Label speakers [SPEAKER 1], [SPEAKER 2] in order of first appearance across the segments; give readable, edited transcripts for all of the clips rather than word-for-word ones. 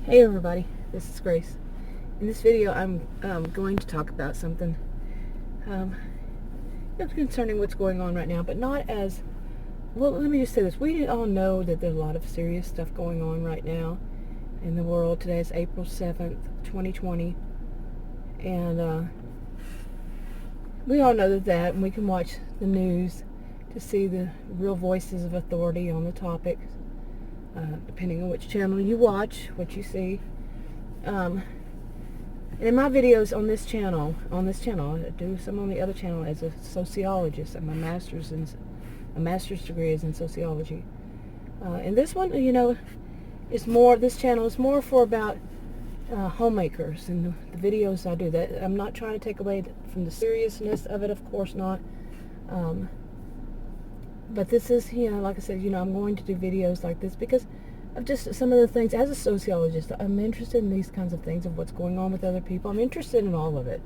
[SPEAKER 1] Hey everybody, this is Grace. In this video I'm going to talk about something concerning what's going on right now, but not as, well, let me just say this. We all know that there's a lot of serious stuff going on right now in the world. Today is April 7th, 2020, and we all know that, and we can watch the news to see the real voices of authority on the topic. Depending on which channel you watch, what you see. And in my videos on this channel, I do some on the other channel as a sociologist. My master's degree is in sociology. And this one, is more. This channel is more for about homemakers and the videos I do. That I'm not trying to take away from the seriousness of it, of course not. But this is, like I said, I'm going to do videos like this because of just some of the things. As a sociologist, I'm interested in these kinds of things, of what's going on with other people. I'm interested in all of it.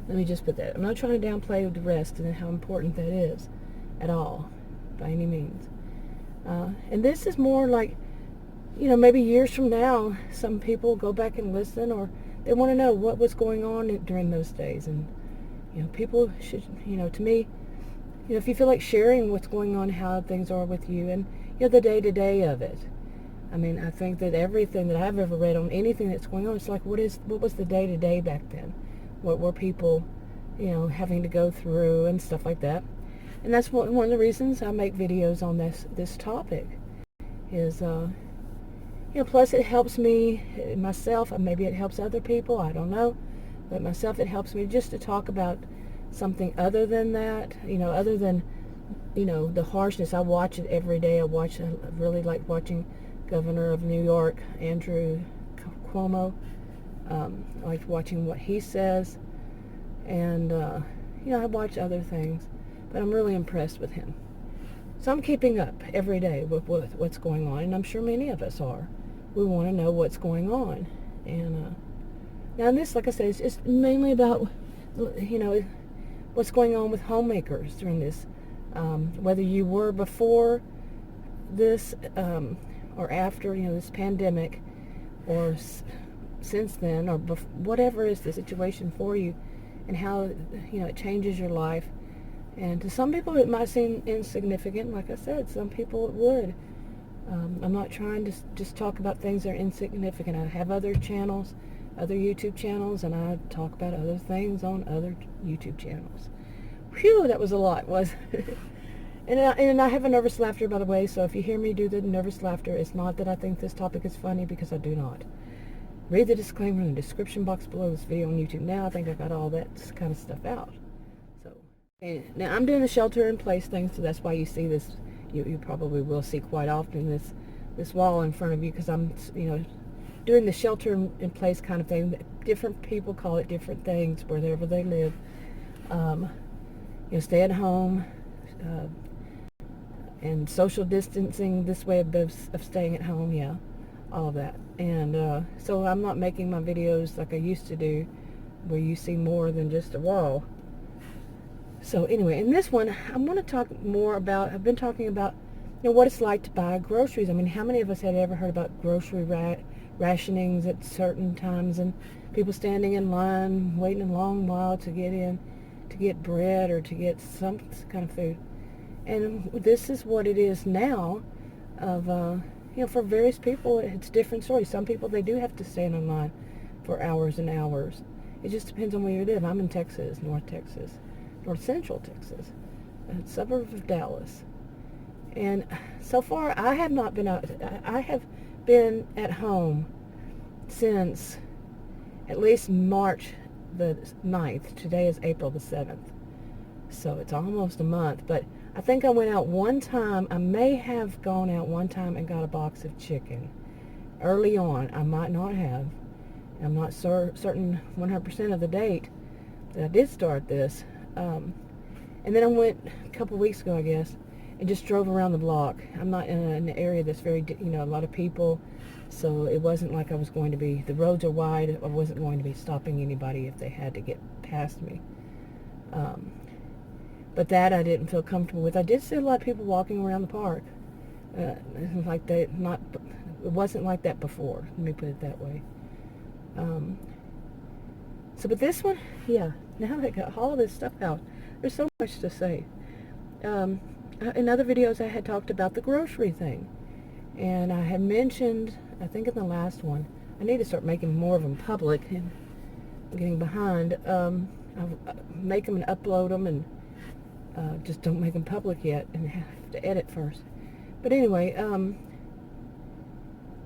[SPEAKER 1] Let me just put that. I'm not trying to downplay the rest and how important that is at all, by any means. And this is more like, maybe years from now, some people go back and listen, or they want to know what was going on during those days. And, people should, to me, if you feel like sharing what's going on, how things are with you, and the day-to-day of it. I mean, I think that everything that I've ever read on anything that's going on, it's like, what was the day-to-day back then? What were people, having to go through and stuff like that? And that's one of the reasons I make videos on this topic. Is plus it helps me myself, and maybe it helps other people. I don't know, but myself, it helps me just to talk about something other than that, other than, the harshness. I watch it every day. I really like watching Governor of New York, Andrew Cuomo. I like watching what he says, and, I watch other things, but I'm really impressed with him. So I'm keeping up every day with what's going on, and I'm sure many of us are. We want to know what's going on. And now this, like I said, it's mainly about, what's going on with homemakers during this, whether you were before this or after, this pandemic, or since then, or whatever is the situation for you, and how, it changes your life. And to some people it might seem insignificant. Like I said, some people it would. I'm not trying to just talk about things that are insignificant. I have other channels, other YouTube channels, and I talk about other things on other YouTube channels. Phew, that was a lot, was it? And I have a nervous laughter, by the way, so if you hear me do the nervous laughter, it's not that I think this topic is funny, because I do not. Read the disclaimer in the description box below this video on YouTube. Now I think I got all that kind of stuff out. So, now I'm doing the shelter-in-place thing, so that's why you see this. You probably will see quite often this wall in front of you, because I'm, doing the shelter-in-place kind of thing. Different people call it different things wherever they live. Stay at home, and social distancing, this way of staying at home, all of that. And so I'm not making my videos like I used to do, where you see more than just a wall. So anyway, in this one, I'm going to talk more about, I've been talking about, what it's like to buy groceries. I mean, how many of us had ever heard about grocery rationings at certain times, and people standing in line, waiting a long while to get in, to get bread or to get some kind of food. And this is what it is now of, for various people, it's different stories. Some people, they do have to stand in line for hours and hours. It just depends on where you live. I'm in Texas, North Central Texas, a suburb of Dallas. And so far, I have not been out. I have been at home since at least March the 9th. Today is April the 7th. So it's almost a month. But I think I went out one time. I may have gone out one time and got a box of chicken. Early on, I might not have. I'm not certain 100% of the date that I did start this. And then I went a couple of weeks ago, I guess, and just drove around the block. I'm not in an area that's very, a lot of people, so it wasn't like I was going to be, the roads are wide, I wasn't going to be stopping anybody if they had to get past me. But that I didn't feel comfortable with. I did see a lot of people walking around the park, like they not It wasn't like that before. Let me put it that way. But this one, yeah, now that I got all this stuff out, there's so much to say. In other videos, I had talked about the grocery thing. And I had mentioned, I think in the last one, I need to start making more of them public, and I'm getting behind. I'll make them and upload them, and just don't make them public yet, and have to edit first. But anyway,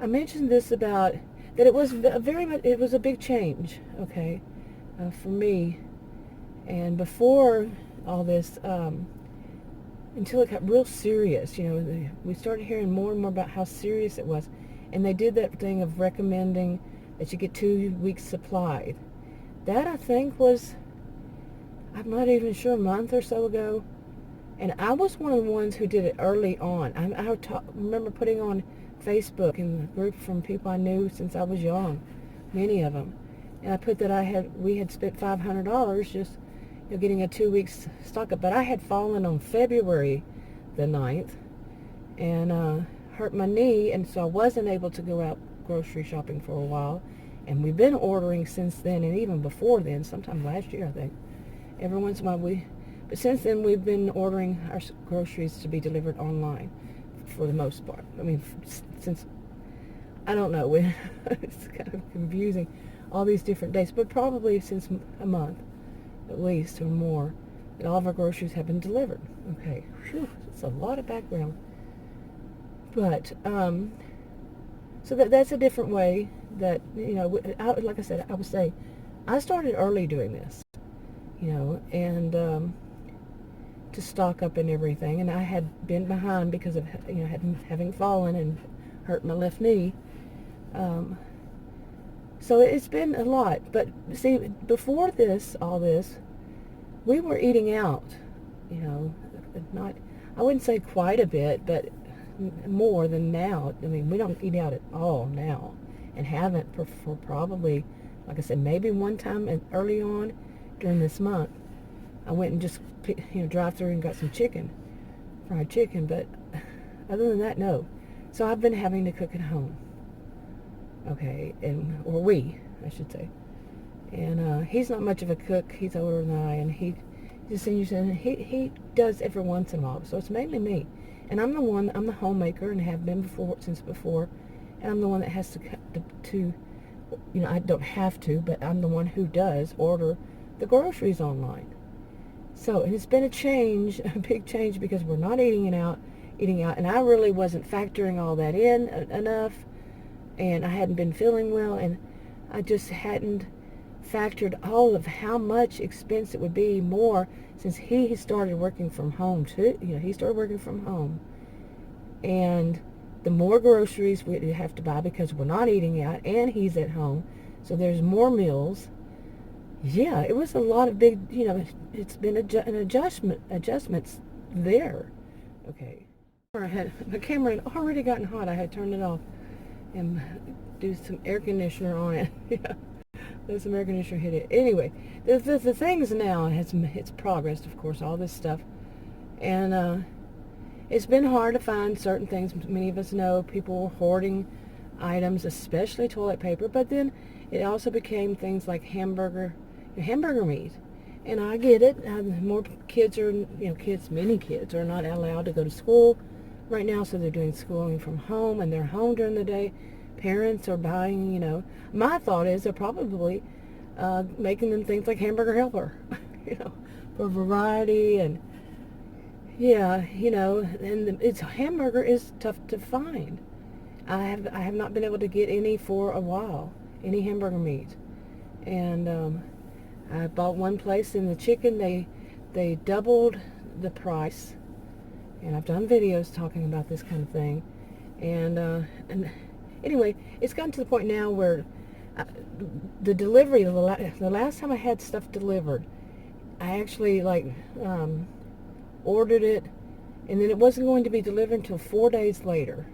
[SPEAKER 1] I mentioned this about that it was it was a big change, okay, for me. And before all this, until it got real serious, we started hearing more and more about how serious it was. And they did that thing of recommending that you get 2 weeks supplied. That, I think, was, I'm not even sure, a month or so ago. And I was one of the ones who did it early on. I remember putting on Facebook in the group from people I knew since I was young, many of them. And I put that we had spent $500 just getting a 2 weeks stock up. But I had fallen on February the 9th and hurt my knee, and so I wasn't able to go out grocery shopping for a while. And we've been ordering since then, and even before then, sometime last year, I think. Every once in a while but since then we've been ordering our groceries to be delivered online for the most part. I mean, since, I don't know, it's kind of confusing, all these different dates, but probably since a month, at least, or more, that all of our groceries have been delivered. Okay, whew, that's a lot of background. But, so that's a different way that, like I said, I would say, I started early doing this, and to stock up and everything, and I had been behind because of, having fallen and hurt my left knee. So it's been a lot. But see, before all this, we were eating out, not, I wouldn't say quite a bit, but more than now. I mean, we don't eat out at all now, and haven't for probably, like I said, maybe one time early on during this month. I went and just, drive through and got some fried chicken, but other than that, no. So I've been having to cook at home. Okay, or we, I should say. And he's not much of a cook. He's older than I, and he does every once in a while. So it's mainly me. And I'm the homemaker, and have been since before. And I'm the one that has to I don't have to, but I'm the one who does order the groceries online. So, and it's been a big change, because we're not eating out, and I really wasn't factoring all that in enough, and I hadn't been feeling well, and I just hadn't factored all of how much expense it would be more, since he started working from home too. He started working from home, and the more groceries we have to buy because we're not eating out, and he's at home, so there's more meals. Yeah, it was a lot of big, it's been an adjustments there. Okay. My camera had already gotten hot. I had turned it off and do some air conditioner on it. Yeah, there's some air conditioner hit it. Anyway, the things now, it's progressed, of course, all this stuff. And it's been hard to find certain things. Many of us know people were hoarding items, especially toilet paper, but then it also became things like hamburger meat. And I get it. More kids are, many kids are not allowed to go to school right now, so they're doing schooling from home, and they're home during the day. Parents are buying, my thought is they're probably making them things like Hamburger Helper, for variety. And yeah, and hamburger is tough to find. I have not been able to get any for a while, any hamburger meat. And I bought one place, in the chicken, they doubled the price. And I've done videos talking about this kind of thing. And anyway, it's gotten to the point now where the delivery, the last time I had stuff delivered, I actually ordered it, and then it wasn't going to be delivered until 4 days later.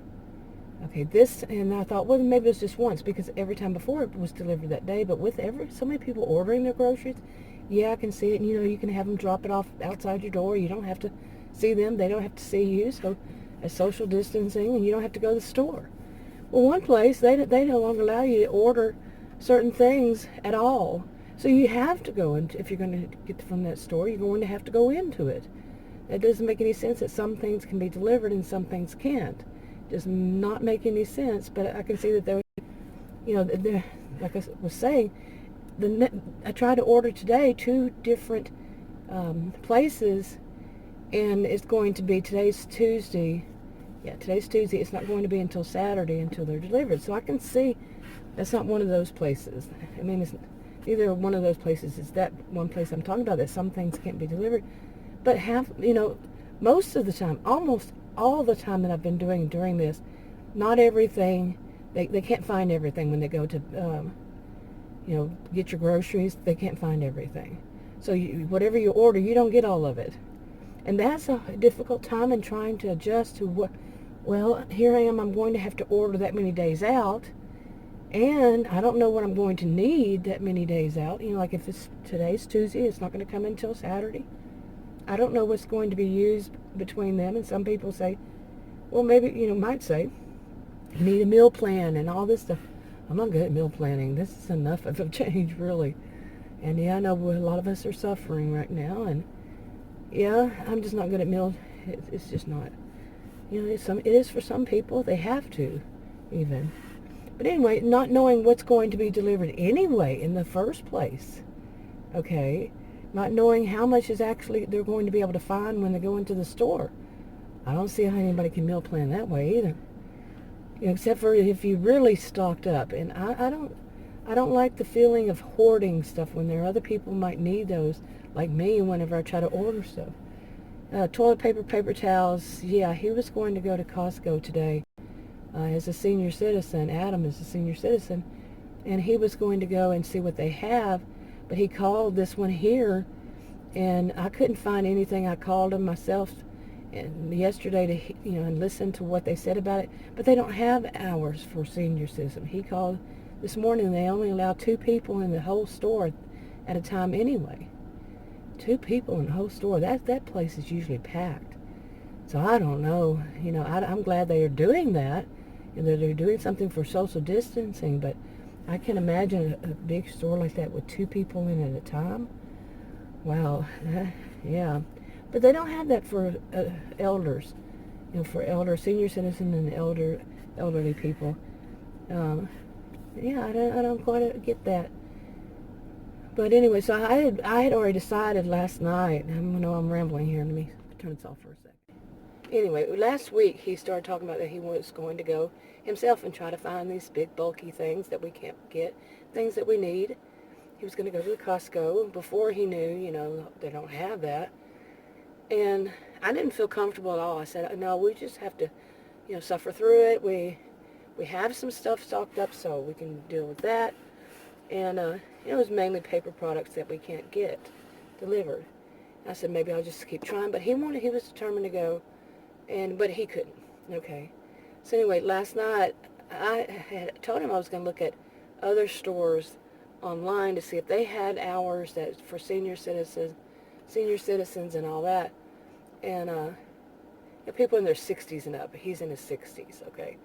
[SPEAKER 1] Okay, and I thought, well, maybe it was just once, because every time before it was delivered that day. But with so many people ordering their groceries, yeah, I can see it. You can have them drop it off outside your door. You don't have to see them. They don't have to see you. So, social distancing, and you don't have to go to the store. Well, one place, they no longer allow you to order certain things at all. So you have to go, and if you're going to get from that store, you're going to have to go into it. It doesn't make any sense that some things can be delivered and some things can't. It does not make any sense, but I can see that there, like I was saying, I tried to order today 2 different places, and it's going to be, today's Tuesday. Yeah, today's Tuesday. It's not going to be until Saturday until they're delivered. So I can see that's not one of those places. I mean, it's neither one of those places is that one place I'm talking about, that some things can't be delivered. But most of the time, almost all the time that I've been doing during this, not everything, they can't find everything when they go to, get your groceries. They can't find everything. So whatever you order, you don't get all of it. And that's a difficult time in trying to adjust to what, well, here I am, I'm going to have to order that many days out, and I don't know what I'm going to need that many days out. Like if today's Tuesday, it's not going to come until Saturday. I don't know what's going to be used between them, and some people say, well, maybe, might say, you need a meal plan and all this stuff. I'm not good at meal planning. This is enough of a change, really. And yeah, I know a lot of us are suffering right now, and yeah, I'm just not good at meals. It's just not. It is for some people. They have to, even. But anyway, not knowing what's going to be delivered anyway in the first place. Okay? Not knowing how much is actually they're going to be able to find when they go into the store. I don't see how anybody can meal plan that way either. Except for if you really stocked up. And I don't like the feeling of hoarding stuff when there are other people who might need those, like me, whenever I try to order stuff. Toilet paper, paper towels. Yeah, he was going to go to Costco today as a senior citizen. Adam is a senior citizen. And he was going to go and see what they have. But he called this one here, and I couldn't find anything. I called him myself yesterday to, and listen to what they said about it. But they don't have hours for senior citizen. He called this morning, and they only allow 2 people in the whole store at a time anyway. 2 people in the whole store. That place is usually packed. So I don't know. I'm glad they are doing that, and that they're doing something for social distancing. But I can imagine a big store like that with 2 people in at a time. Wow. Yeah. But they don't have that for elders. For senior citizen and elderly people. Yeah, I don't quite get that. But anyway, so I had already decided last night. I know I'm rambling here. Let me turn this off for a second. Anyway, last week he started talking about that he was going to go himself and try to find these big bulky things that we can't get, things that we need. He was going to go to the Costco before he knew, they don't have that. And I didn't feel comfortable at all. I said, no, we just have to, suffer through it. We have some stuff stocked up, so we can deal with that. And it was mainly paper products that we can't get delivered. I said, maybe I'll just keep trying. But he was determined to go, but he couldn't. Okay. So anyway, last night I had told him I was going to look at other stores online to see if they had hours that for senior citizens and all that. And people in their 60s and up. He's in his 60s. Okay.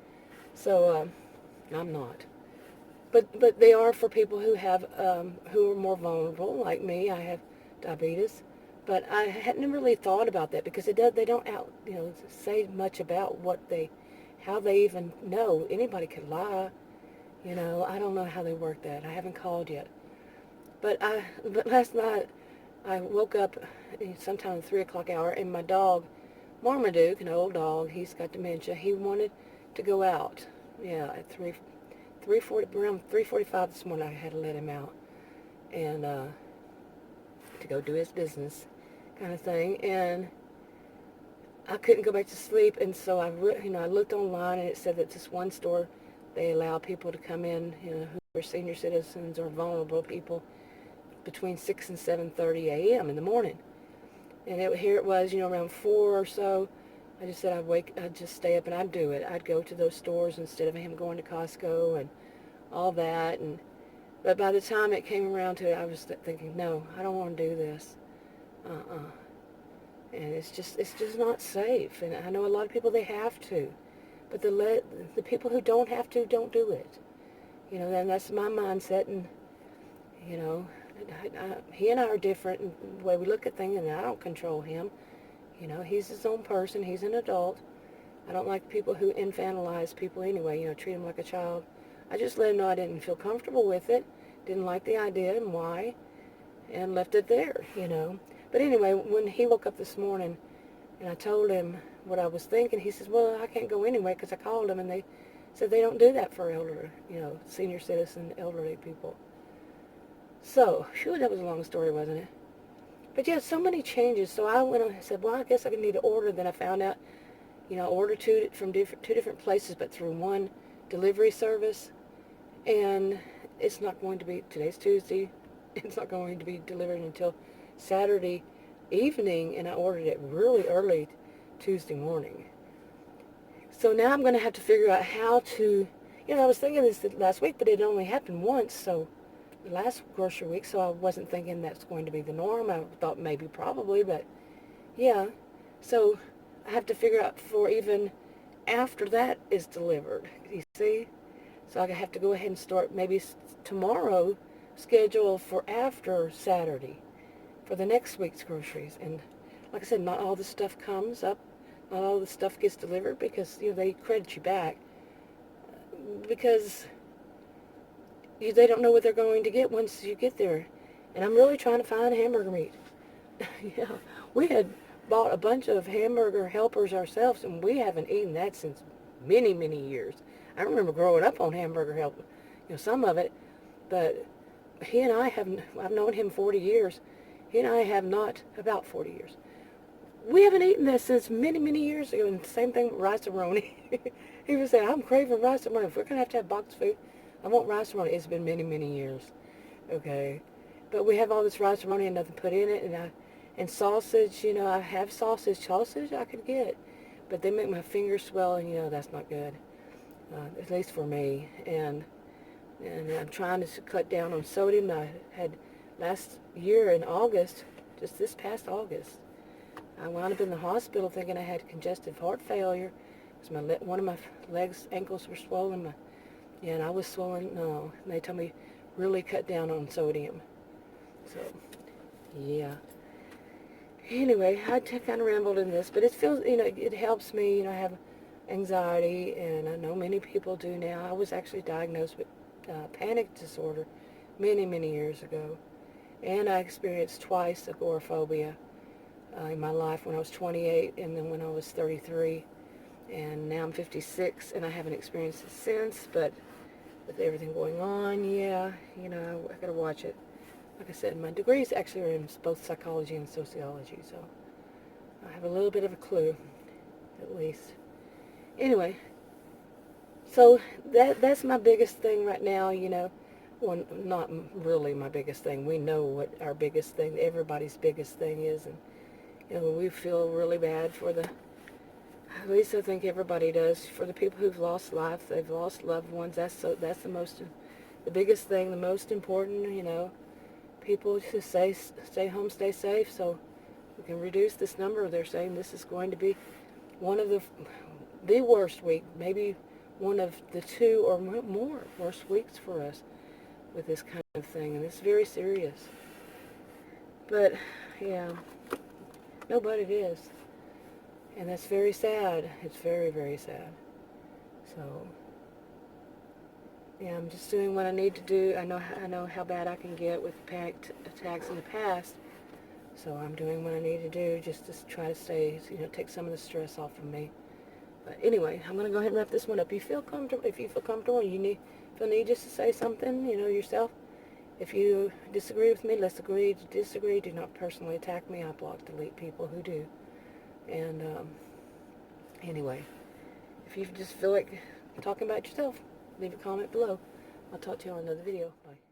[SPEAKER 1] So I'm not. But they are for people who are more vulnerable, like me. I have diabetes, but I hadn't really thought about that because they don't say much about how they even know. Anybody could lie, I don't know how they work that. I haven't called yet, but last night I woke up sometime in the 3 o'clock hour, and my dog, Marmaduke, an old dog, he's got dementia. He wanted to go out. Yeah, at 3:40, around 3:45 this morning, I had to let him out, and to go do his business, kind of thing. And I couldn't go back to sleep, and so I looked online, and it said that this one store, they allow people to come in, who are senior citizens or vulnerable people, between 6 and 7:30 a.m. in the morning. And here it was, around 4 or so. I just said I'd just stay up and I'd do it. I'd go to those stores instead of him going to Costco and all that. But by the time it came around to it, I was thinking, no, I don't want to do this. And it's just not safe. And I know a lot of people, they have to. But the people who don't have to, don't do it. You know, and that's my mindset, and, you know, he and I are different in the way we look at things, and I don't control him. You know, he's his own person. He's an adult. I don't like people who infantilize people anyway, you know, treat him like a child. I just let him know I didn't feel comfortable with it, didn't like the idea and why, and left it there, you know. But anyway, when he woke up this morning and I told him what I was thinking, he says, well, I can't go anyway, because I called them and they said they don't do that for elderly, you know, senior citizen, elderly people. So, phew, that was a long story, wasn't it? But yeah, so many changes. So I went on and said, well, I guess I need to order. Then I found out, you know, order two different places, but through one delivery service. And it's not going to be, today's Tuesday, it's not going to be delivered until Saturday evening, and I ordered it really early Tuesday morning. So now I'm going to have to figure out how to, you know, I was thinking this last week, but it only happened once, so last grocery week, so I wasn't thinking that's going to be the norm. I thought maybe, probably, but yeah. So I have to figure out for even after that is delivered, you see? So I have to go ahead and start maybe tomorrow, schedule for after Saturday for the next week's groceries. And like I said, not all the stuff comes up, not all the stuff gets delivered, because, you know, they credit you back, because they don't know what they're going to get once you get there. And I'm really trying to find hamburger meat. Yeah, we had bought a bunch of hamburger helpers ourselves, and we haven't eaten that since many, many years. I remember growing up on hamburger helper, you know, some of it, but he and I have, I've known him 40 years. He and I have not, about 40 years. We haven't eaten that since many, many years ago. And same thing with rice-a-roni. He was saying, I'm craving rice-a-roni. If we're going to have box food, I want rice-a-roni. It's been many, many years. Okay. But we have all this rice-a-roni and nothing put in it. And sausage, you know, I have sausage. Sausage I could get. But they make my fingers swell, and, you know, that's not good. At least for me. And I'm trying to cut down on sodium. I had last year in August, just this past August, I wound up in the hospital thinking I had congestive heart failure. Because one of my legs, ankles were swollen. And I was swollen. No, and they told me really cut down on sodium. So, yeah. Anyway, I kind of rambled in this, but it feels, you know, it helps me. You know, I have anxiety, and I know many people do now. I was actually diagnosed with panic disorder many, many years ago. And I experienced twice agoraphobia in my life, when I was 28 and then when I was 33. And now I'm 56, and I haven't experienced it since, but with everything going on, yeah, you know, I gotta watch it. Like I said, my degrees actually are in both psychology and sociology, so I have a little bit of a clue, at least. Anyway, so that's my biggest thing right now, you know. Well, not really my biggest thing. We know what our biggest thing, everybody's biggest thing is, and, you know, we feel really bad for at least I think everybody does, for the people who've lost life, they've lost loved ones. That's the biggest thing, the most important, you know. People to stay home, stay safe, so we can reduce this number. They're saying this is going to be one of the worst week, maybe one of the 2 or more worst weeks for us with this kind of thing, and it's very serious. But yeah, no, but it is, and that's very sad. It's very, very sad. So yeah, I'm just doing what I need to do. I know how bad I can get with panic attacks in the past, so I'm doing what I need to do just to try to stay, you know, take some of the stress off of me. But anyway, I'm going to go ahead and wrap this one up. If you feel comfortable, you feel need just to say something, you know, yourself. If you disagree with me, let's agree to disagree. Do not personally attack me. I block, delete people who do. And anyway, if you just feel like talking about yourself, leave a comment below. I'll talk to you on another video. Bye.